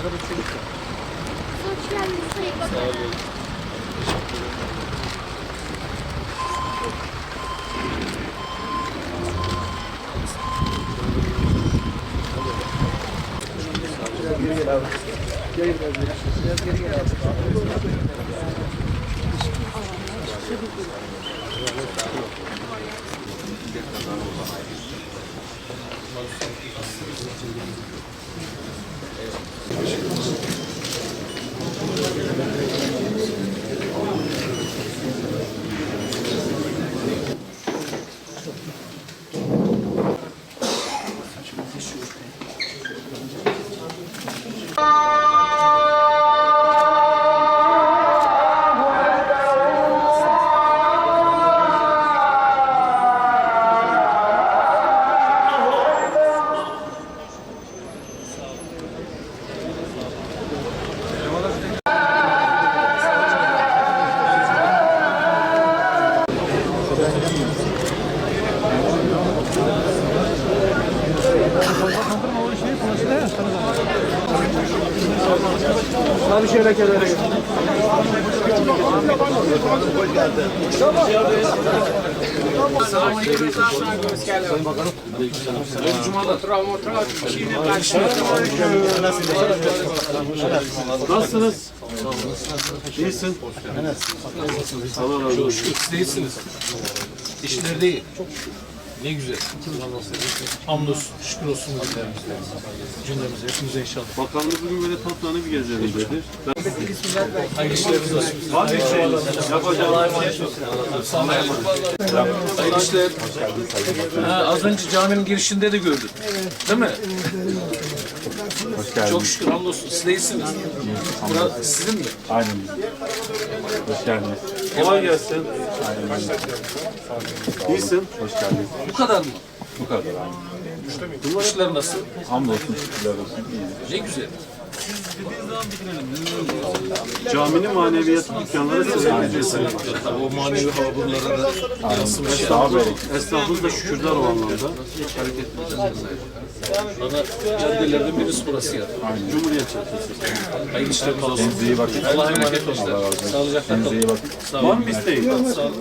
Hoş geldiniz Sayın Bakanım. Geri gel abi. Biraz geri gel abi. Abi şöyle kenara gel. Sayın Bakanım. Hayırlı cumalar. Nasılsınız? İyisin. Allah razı olsun. Siz de iyisiniz. İşler değil. Ne güzel. Hamdolsun, şükür olsun cümlemize, hepimize inşallah. Bakanlığı bugün böyle toplanıp bir gezelim dedi. Hayırlı işleriniz olsun. Var bir şey yapacağım. Hayırlı işler. Az önce caminin girişinde de gördüm. Değil mi? Hoş geldiniz. Çok şükür hamdolsun. Siz de iyisiniz. Burası sizin mi? Aynen. Hoş geldiniz. Kolay gelsin. Aynen. İyisin. Hoş geldiniz. Bu kadar mı? Bu kadar. Aynen. Bu işler nasıl? Hamdolsun, şükürler olsun. İyiyiz. Ne güzel. Caminin maneviyatı dükkanları sizin. Tabii o manevi hava buralara da yansımış. Daha böyle. Esnafımız da şükürler o anlamda. Ana caddelerden birisi burası ya. Cumhuriyet Caddesi. Hayırlı işleriniz olsun. Kendinize iyi bakın. Allah'a emanet olun. Allah razı olsun. Sağlıcakla Kendinize kalın. iyi bakın. Sağ Var olun. mı isteğin? Sağ olun.